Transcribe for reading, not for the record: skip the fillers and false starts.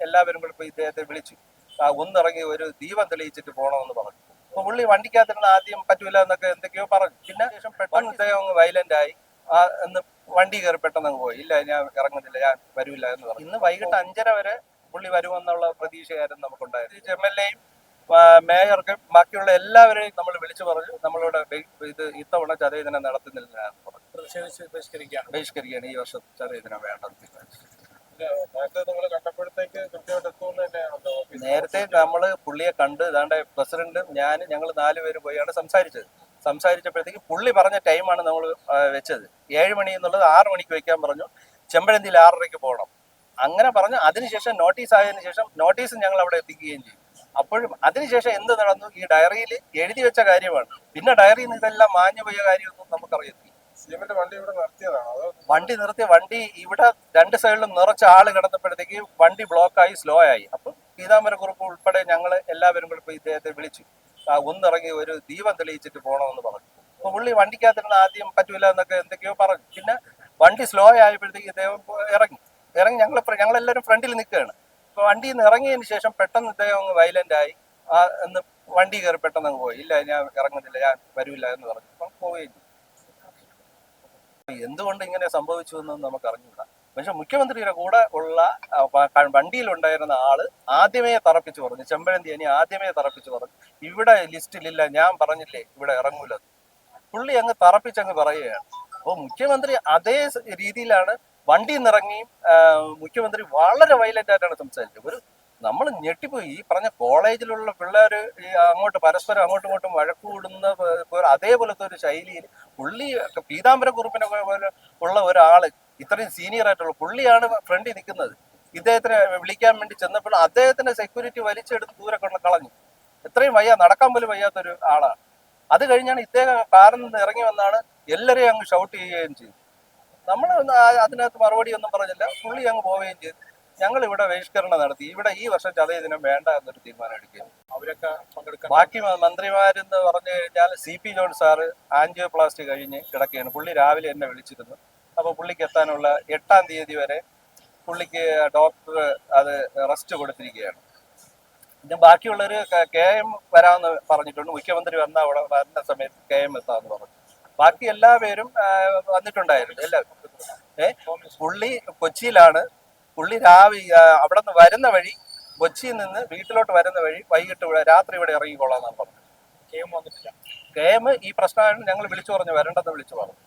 എല്ലാവരും കൂടെ പോയി ഇദ്ദേഹത്തെ വിളിച്ചു. ഒന്നിറങ്ങി ഒരു ദീപം തെളിയിച്ചിട്ട് പോകണമെന്ന് പറഞ്ഞു. അപ്പൊ പുള്ളി വണ്ടിക്കകത്തിരുന്ന് ആദ്യം പറ്റൂല എന്നൊക്കെ എന്തൊക്കെയോ പറഞ്ഞു. പിന്നെ ശേഷം പെട്ടെന്ന് ഇദ്ദേഹം അങ്ങ് വയലന്റ് ആയി. എന്ന് വണ്ടി കയറി പെട്ടെന്ന് അങ്ങ് പോയി. ഇല്ല, ഞാൻ ഇറങ്ങുന്നില്ല, ഞാൻ വരൂല എന്ന് പറഞ്ഞു. ഇന്ന് വൈകിട്ട് 5:30 വരെ പുള്ളി വരുമെന്നുള്ള പ്രതീക്ഷയായിരുന്നു നമുക്കുണ്ടായത്. എം.എൽ.എയും മേയർക്കും ബാക്കിയുള്ള എല്ലാവരെയും നമ്മൾ വിളിച്ചു പറഞ്ഞു. നമ്മളോട് ഇത് ഇത്തവണ ചതയദിനം നടത്തുന്നില്ലെന്നാണ് ബഹിഷ്കരിക്കുകയാണ്. ഈ വർഷം ചതയദിനം വേണ്ടെന്ന് തീരുമാനിച്ചു. നേരത്തെ നമ്മൾ പുള്ളിയെ കണ്ട് ഇതാണ്ട് പ്രസിഡന്റും ഞങ്ങൾ 4 പേരും പോയാണ് സംസാരിച്ചപ്പോഴത്തേക്ക് പുള്ളി പറഞ്ഞ ടൈമാണ് നമ്മൾ വെച്ചത്. 7 മണി എന്നുള്ളത് 6 മണിക്ക് വെക്കാൻ പറഞ്ഞു. ചെമ്പഴന്തിയിൽ 6:30 പോകണം അങ്ങനെ പറഞ്ഞു. അതിനുശേഷം നോട്ടീസ് ആയതിനു ശേഷം നോട്ടീസ് ഞങ്ങൾ അവിടെ എത്തിക്കുകയും ചെയ്തു. അപ്പോഴും അതിനുശേഷം എന്ത് നടന്നു? ഈ ഡയറിയിൽ എഴുതി വെച്ച കാര്യമാണ്. പിന്നെ ഡയറിയിൽ നിന്ന് ഇതെല്ലാം മാഞ്ഞു പോയ കാര്യമൊന്നും നമുക്കറിയത്തില്ല. വണ്ടി നിർത്തിയ വണ്ടി ഇവിടെ 2 സൈഡിലും നിറച്ച ആള് കിടന്നപ്പോഴത്തേക്ക് വണ്ടി ബ്ലോക്കായി സ്ലോ ആയി. അപ്പം പീതാംബരക്കുറുപ്പ് ഉൾപ്പെടെ ഞങ്ങൾ എല്ലാവരും കൂടെ പോയി ഇദ്ദേഹത്തെ വിളിച്ചു. ഒന്നിറങ്ങി ഒരു ദീപം തെളിയിച്ചിട്ട് പോകണമെന്ന് പറഞ്ഞു. അപ്പൊ പുള്ളി വണ്ടിക്കകത്തിരുന്ന് ആദ്യം പറ്റൂല എന്നൊക്കെ എന്തൊക്കെയോ പറഞ്ഞു. പിന്നെ വണ്ടി സ്ലോ ആയപ്പോഴത്തേക്ക് ഇദ്ദേഹം ഇറങ്ങി ഞങ്ങളെല്ലാവരും ഫ്രണ്ടിൽ നിൽക്കുകയാണ്. അപ്പൊ വണ്ടിയിൽ നിന്ന് ഇറങ്ങിയതിന് ശേഷം പെട്ടെന്ന് ഇദ്ദേഹം അങ്ങ് വയലന്റ് ആയി. എന്ന് വണ്ടി കയറി പെട്ടെന്ന് അങ്ങ് പോയി. ഇല്ല, ഞാൻ ഇറങ്ങുന്നില്ല, ഞാൻ വരൂല എന്ന് പറഞ്ഞു. അപ്പം പോവുകയും ചെയ്തു. എന്തുകൊണ്ട് ഇങ്ങനെ സംഭവിച്ചു എന്നൊന്നും നമുക്ക് അറിഞ്ഞൂടാ. പക്ഷെ മുഖ്യമന്ത്രിയുടെ കൂടെ ഉള്ള വണ്ടിയിലുണ്ടായിരുന്ന ആള് ആദ്യമേ തറപ്പിച്ചു പറഞ്ഞു. ചെമ്പഴന്തി ആദ്യമേ തറപ്പിച്ചു പറഞ്ഞു, ഇവിടെ ലിസ്റ്റിലില്ല, ഞാൻ പറഞ്ഞില്ലേ ഇവിടെ ഇറങ്ങൂല. പുള്ളി അങ്ങ് തറപ്പിച്ചങ്ങ് പറയുകയാണ്. അപ്പോൾ മുഖ്യമന്ത്രി അതേ രീതിയിലാണ് വണ്ടിയിൽ നിന്നിറങ്ങിയും മുഖ്യമന്ത്രി വളരെ വയലന്റ് ആയിട്ടാണ് സംസാരിച്ചത്. നമ്മൾ ഞെട്ടിപ്പോയി. ഈ പറഞ്ഞ കോളേജിലുള്ള പിള്ളേർ പരസ്പരം അങ്ങോട്ടും ഇങ്ങോട്ടും വഴക്കൂടുന്ന അതേപോലത്തെ ഒരു ശൈലിയിൽ പുള്ളി പീതാംബരക്കുറുപ്പിനെ പോലെ ഉള്ള ഒരാള്, ഇത്രയും സീനിയർ ആയിട്ടുള്ള പുള്ളിയാണ് ഫ്രണ്ടിൽ നിൽക്കുന്നത്. ഇദ്ദേഹത്തിനെ വിളിക്കാൻ വേണ്ടി ചെന്നപ്പോൾ അദ്ദേഹത്തിന്റെ സെക്യൂരിറ്റി വലിച്ചെടുത്ത് ദൂരെ കൊണ്ട് കളഞ്ഞു. എത്രയും നടക്കാൻ പോലും വയ്യാത്തൊരു ആളാണ്. അത് കഴിഞ്ഞാണ് ഇദ്ദേഹം കാറിൽ നിന്ന് ഇറങ്ങി വന്നാണ് എല്ലാവരെയും അങ്ങ് ഷൗട്ട് ചെയ്യുകയും ചെയ്തു. നമ്മൾ അതിനകത്ത് മറുപടി ഒന്നും പറഞ്ഞില്ല. പുള്ളി അങ്ങ് പോവുകയും ചെയ്തു. ഞങ്ങൾ ഇവിടെ ബഹിഷ്കരണം നടത്തി. ഇവിടെ ഈ വർഷം ചതയദിനം വേണ്ട എന്നൊരു തീരുമാനം എടുക്കുകയും അവരൊക്കെ പങ്കെടുക്കാൻ. ബാക്കി മന്ത്രിമാരെന്ന് പറഞ്ഞു കഴിഞ്ഞാൽ CP ജോൺ സാറ് ആൻജിയോപ്ലാസ്റ്റി കഴിഞ്ഞ് കിടക്കുകയാണ്. പുള്ളി രാവിലെ എന്നെ വിളിച്ചിരുന്നു. അപ്പോൾ പുള്ളിക്ക് എത്താനുള്ള 8-ാം തീയതി വരെ പുള്ളിക്ക് ഡോക്ടർ അത് റെസ്റ്റ് കൊടുത്തിരിക്കുകയാണ്. പിന്നെ ബാക്കിയുള്ളവർ KM വരാമെന്ന് പറഞ്ഞിട്ടുണ്ട്. മുഖ്യമന്ത്രി വരുന്ന സമയത്ത് KM എത്താമെന്ന് പറഞ്ഞു. ബാക്കി എല്ലാവരും വന്നിട്ടുണ്ടായിരുന്നു. പുള്ളി കൊച്ചിയിലാണ്. പുള്ളി അവിടെ നിന്ന് വരുന്ന വഴി, കൊച്ചിയിൽ നിന്ന് വീട്ടിലോട്ട് വരുന്ന വഴി വൈകിട്ട് രാത്രി ഇവിടെ ഇറങ്ങിക്കൊള്ളാന്നാണ് പറഞ്ഞത്. KM ഈ പ്രശ്നമാണ് ഞങ്ങൾ വിളിച്ചു പറഞ്ഞു, വരണ്ടെന്ന് വിളിച്ചു പറഞ്ഞു.